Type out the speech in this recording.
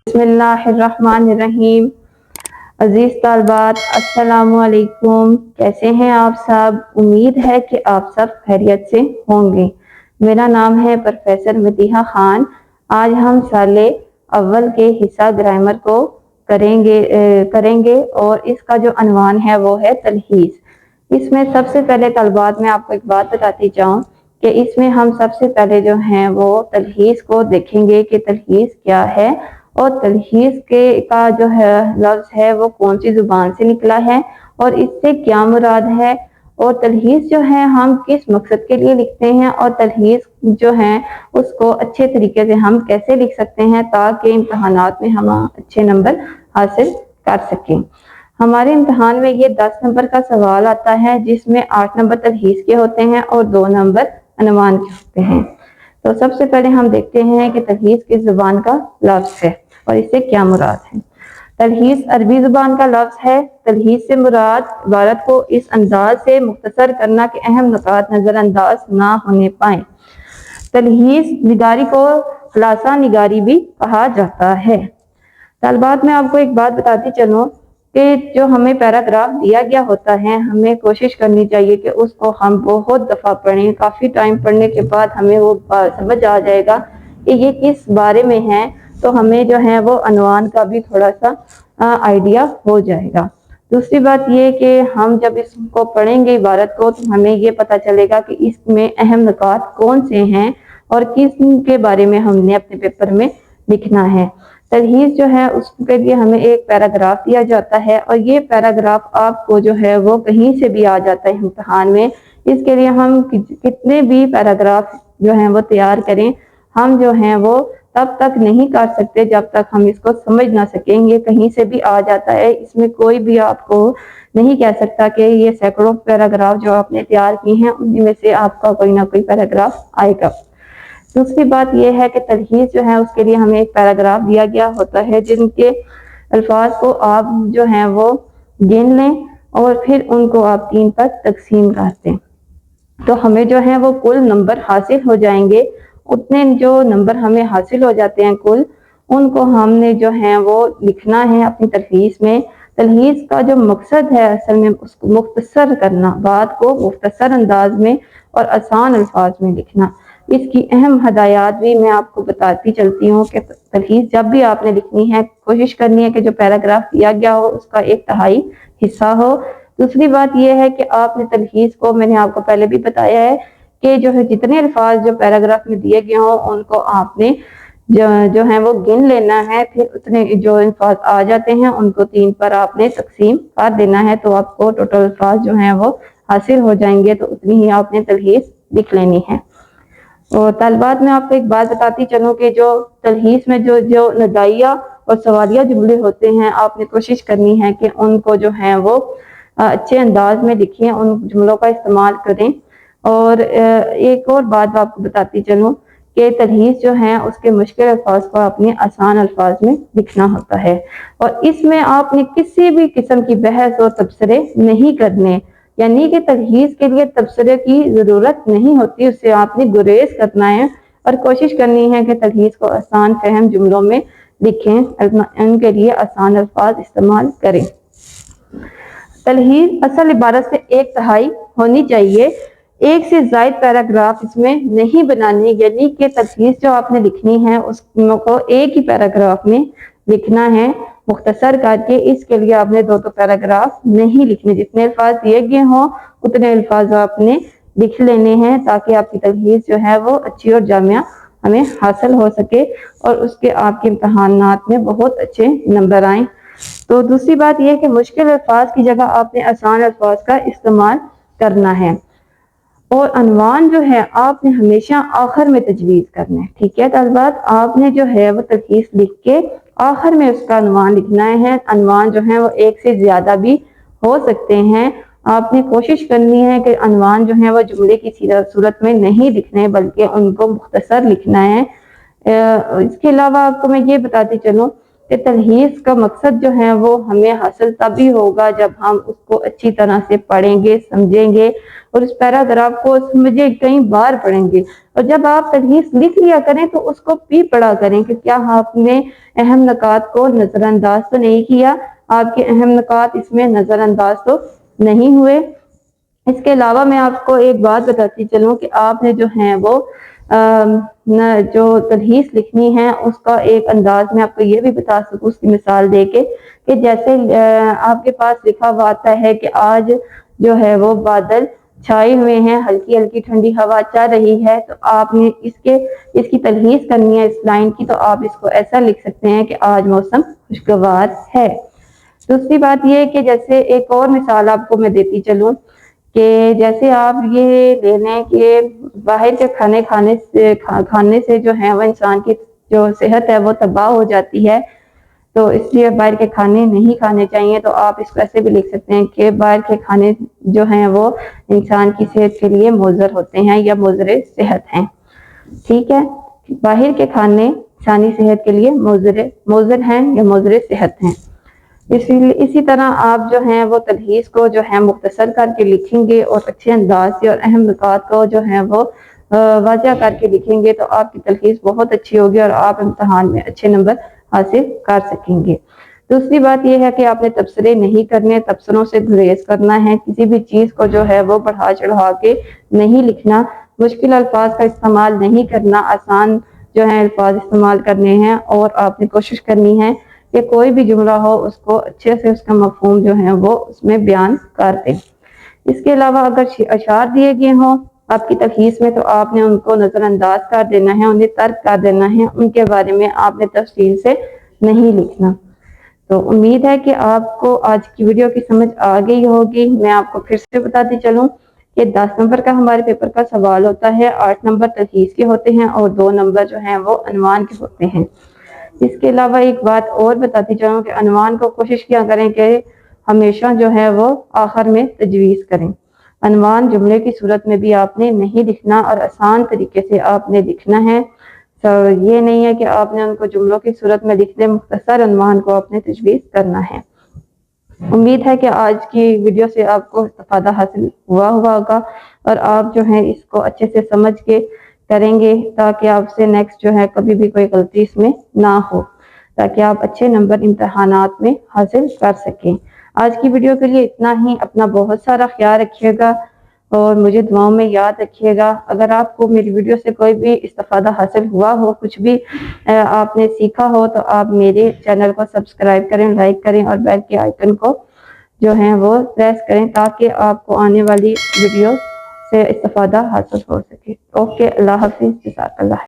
बिस्मिल्लाहिर्रहमानिर्रहीम। अजीज तालबात, अस्सलाम वालेकुम। कैसे हैं आप सब? उम्मीद है कि आप सब खैरियत से होंगे। मेरा नाम है प्रोफेसर मदीहा खान। आज हम साले अव्वल के हिस्सा ग्रामर को करेंगे और इसका जो अनवान है वो है तलहीस। इसमें सबसे पहले तालबात मैं आपको एक बात बताती जाऊँ कि इसमें हम सबसे पहले जो हैं वो तलहीस को देखेंगे कि तलहीस क्या है और तलहीस का जो है लफ्ज़ है वो कौन सी ज़ुबान से निकला है और इससे क्या मुराद है, और तलहीस जो है हम किस मकसद के लिए लिखते हैं, और तलहीस जो है उसको अच्छे तरीके से हम कैसे लिख सकते हैं ताकि इम्तहानात में हम अच्छे नंबर हासिल कर सकें। हमारे इम्तहान में ये 10 नंबर का सवाल आता है जिसमें 8 नंबर तलहीस के होते हैं और 2 नंबर अनवान के होते हैं। तो सबसे पहले हम देखते हैं कि तलहीस किस ज़ुबान का लफ्ज़ है और इससे क्या मुराद है। तलहीस अरबी ज़ुबान का लफ्ज़ है। तलहीस से मुराद इबारत को इस अंदाज से मुख्तसर करना कि अहम नुकात नज़रअंदाज ना होने पाए। तलहीस निगारी को खुलासा निगारी भी कहा जाता है। तालबात में आपको एक बात बताती चलूँ कि जो हमें पैराग्राफ दिया गया होता है हमें कोशिश करनी चाहिए कि उसको हम बहुत दफ़ा पढ़ें। काफ़ी टाइम पढ़ने के बाद हमें वो समझ आ जाएगा कि ये किस बारे में है, तो हमें जो है वो अनवान का भी थोड़ा सा आइडिया हो जाएगा। दूसरी बात ये कि हम जब इसको पढ़ेंगे इबारत को तो हमें ये पता चलेगा कि इसमें अहम नुकात कौन से हैं और किस के बारे में हमने अपने पेपर में लिखना है। तलहीस जो है उसके लिए हमें एक पैराग्राफ दिया जाता है और ये पैराग्राफ आपको जो है वो कहीं से भी आ जाता है इम्तहान में। इसके लिए हम कितने भी पैराग्राफ जो हैं वो तैयार करें, हम जो हैं वो तब तक नहीं कर सकते जब तक हम इसको समझ ना सकेंगे। कहीं से भी आ जाता है, इसमें कोई भी आपको नहीं कह सकता कि ये सैकड़ों पैराग्राफ जो आपने तैयार की हैं उनमें से आपका कोई ना कोई पैराग्राफ आएगा। दूसरी बात यह है कि तलहीस जो है उसके लिए हमें एक पैराग्राफ दिया गया होता है जिनके अल्फाज को आप जो हैं वो गिन लें और फिर उनको आप 3 पर तकसीम कर दें, तो हमें जो है वो कुल नंबर हासिल हो जाएंगे। उतने जो नंबर हमें हासिल हो जाते हैं कुल, उनको हमने जो है वो लिखना है अपनी तलहीस में। तलहीस का जो मकसद है असल में उसको मुख्तसर करना, बात को मुख्तसर अंदाज में और आसान अल्फाज में लिखना। इसकी अहम हदायत भी मैं आपको बताती चलती हूँ कि तलहीस जब भी आपने लिखनी है कोशिश करनी है कि जो पैराग्राफ दिया गया हो उसका 1/3 हिस्सा हो। दूसरी बात यह है कि आपने तलहीस को, मैंने आपको पहले भी बताया है कि जो है जितने अल्फाज जो पैराग्राफ में दिए गए हों उनको आपने जो है वो गिन लेना है, फिर उतने जो अल्फाज आ जाते हैं उनको 3 पर आपने तकसीम कर देना है, तो आपको टोटल अल्फाज जो हैं वो हासिल हो जाएंगे। तो उतनी ही आपने तलहीस लिख लेनी है। और तालबात में आपको एक बात बताती चलूँ कि जो तलहीस में जो नदाइया और सवालिया जुमले होते हैं आपने कोशिश करनी है कि उनको जो है वो अच्छे अंदाज में लिखें, उन जुमलों का इस्तेमाल करें। और एक और बात आपको बताती चलूँ कि तलहीस जो है उसके मुश्किल अल्फाज को अपने आसान अल्फाज में लिखना होता है और इसमें आपने किसी भी किस्म की बहस और तबसरे नहीं करने, यानी कि तलहीस के लिए तबसरे की ज़रूरत नहीं होती, उससे आपने गुरेज करना है और कोशिश करनी है कि तलहीस को आसान फहम जुमलों में लिखें, उनके लिए आसान अल्फाज इस्तेमाल करें। तलहीस असल इबारत से 1/3 होनी चाहिए, एक से ज़ायद पैराग्राफ इसमें नहीं बनाने, यानी कि तलहीस जो आपने लिखनी है उसको एक ही पैराग्राफ में लिखना है मुख्तसर करके। इसके लिए आपने 2 पैराग्राफ नहीं लिखने, जितने अल्फाज दिए गए हों उतने अल्फाज आपने लिख लेने हैं ताकि आपकी तलहीस जो है वो अच्छी और जामिया हमें हासिल हो सके और उसके आपके इम्तहानात में बहुत अच्छे नंबर आए। तो दूसरी बात यह कि मुश्किल अल्फाज की जगह आपने आसान अल्फाज का इस्तेमाल करना है। और अनवान जो है आपने हमेशा आखिर में तजवीज़ करना है, ठीक है तालिबात। आपने जो है वो तलहीस लिख के आखिर में उसका अनवान लिखना है। अनवान जो है वो एक से ज़्यादा भी हो सकते हैं। आपने कोशिश करनी है कि अनवान जो है वो जुमले की सूरत में नहीं लिखने बल्कि उनको मुख्तसर लिखना है। इसके अलावा आपको मैं ये बताती चलूँ کہ تلخیص کا مقصد جو ہے وہ ہمیں حاصل تبھی ہوگا جب ہم اس کو اچھی طرح سے پڑھیں گے، سمجھیں گے اور اس پیراگراف کو سمجھے کئی بار پڑھیں گے۔ اور جب آپ تلخیص لکھ لیا کریں تو اس کو بھی پڑھا کریں کہ کیا آپ نے اہم نکات کو نظر انداز تو نہیں کیا، آپ کے اہم نکات اس میں نظر انداز تو نہیں ہوئے۔ اس کے علاوہ میں آپ کو ایک بات بتاتی چلوں کہ آپ نے جو ہے وہ جو تلخیص لکھنی ہے اس کا ایک انداز میں آپ کو یہ بھی بتا سکوں اس کی مثال دے کے کہ جیسے آپ کے پاس لکھا ہوا آتا ہے کہ آج جو ہے وہ بادل چھائے ہوئے ہیں، ہلکی ہلکی ٹھنڈی ہوا چل رہی ہے، تو آپ نے اس کی تلخیص کرنی ہے اس لائن کی، تو آپ اس کو ایسا لکھ سکتے ہیں کہ آج موسم خوشگوار ہے۔ دوسری بات یہ کہ جیسے ایک اور مثال آپ کو میں دیتی چلوں کہ جیسے آپ یہ لے لیں کہ باہر کے کھانے سے جو ہے وہ انسان کی جو صحت ہے وہ تباہ ہو جاتی ہے، تو اس لیے باہر کے کھانے نہیں کھانے چاہیے۔ تو آپ اس کو ایسے بھی لکھ سکتے ہیں کہ باہر کے کھانے جو ہیں وہ انسان کی صحت کے لیے مضر ہوتے ہیں یا مضر صحت ہیں۔ ٹھیک ہے، باہر کے کھانے انسانی صحت کے لیے مضر ہیں یا مضر صحت ہیں۔ اسی طرح آپ جو ہیں وہ تلخیص کو جو ہے مختصر کر کے لکھیں گے اور اچھے انداز سے اور اہم نکات کو جو ہے وہ واضح کر کے لکھیں گے تو آپ کی تلخیص بہت اچھی ہوگی اور آپ امتحان میں اچھے نمبر حاصل کر سکیں گے۔ دوسری بات یہ ہے کہ آپ نے تبصرے نہیں کرنے، تبصروں سے گریز کرنا ہے، کسی بھی چیز کو جو ہے وہ بڑھا چڑھا کے نہیں لکھنا، مشکل الفاظ کا استعمال نہیں کرنا، آسان جو ہے الفاظ استعمال کرنے ہیں اور آپ نے کوشش کرنی ہے کہ کوئی بھی جملہ ہو اس کو اچھے سے اس کا مفہوم جو ہے وہ اس میں بیان کر دیں۔ اس کے علاوہ اگر اشعار دیے گئے ہوں آپ کی تلخیص میں تو آپ نے ان کو نظر انداز کر دینا ہے، انہیں ترک کر دینا ہے، ان کے بارے میں آپ نے تفصیل سے نہیں لکھنا۔ تو امید ہے کہ آپ کو آج کی ویڈیو کی سمجھ آ گئی ہوگی۔ میں آپ کو پھر سے بتاتی چلوں کہ 10 نمبر کا ہمارے پیپر کا سوال ہوتا ہے، 8 نمبر تلخیص کے ہوتے ہیں اور 2 نمبر جو ہیں وہ عنوان کے ہوتے ہیں۔ اس کے علاوہ ایک بات اور بتاتی چاہوں کہ عنوان کو کوشش کیا کریں کہ ہمیشہ جو ہے وہ آخر میں تجویز کریں۔ عنوان جملے کی صورت میں بھی آپ نے نہیں لکھنا اور آسان طریقے سے آپ نے لکھنا ہے، تو یہ نہیں ہے کہ آپ نے ان کو جملوں کی صورت میں لکھ دیں، مختصر عنوان کو آپ نے تجویز کرنا ہے۔ امید ہے کہ آج کی ویڈیو سے آپ کو استفادہ حاصل ہوا ہوگا اور آپ جو ہے اس کو اچھے سے سمجھ کے کریں گے تاکہ آپ سے نیکسٹ جو ہے کبھی بھی کوئی غلطی اس میں نہ ہو، تاکہ آپ اچھے نمبر امتحانات میں حاصل کر سکیں۔ آج کی ویڈیو کے لیے اتنا ہی، اپنا بہت سارا خیال رکھیے گا اور مجھے دعاؤں میں یاد رکھیے گا۔ اگر آپ کو میری ویڈیو سے کوئی بھی استفادہ حاصل ہوا ہو، کچھ بھی آپ نے سیکھا ہو تو آپ میرے چینل کو سبسکرائب کریں، لائک کریں اور بیل کے آئیکن کو جو ہے وہ پریس کریں تاکہ آپ کو آنے والی ویڈیو سے استفادہ حاصل ہو سکے۔ اوکے، اللہ حافظ، جزاک اللہ۔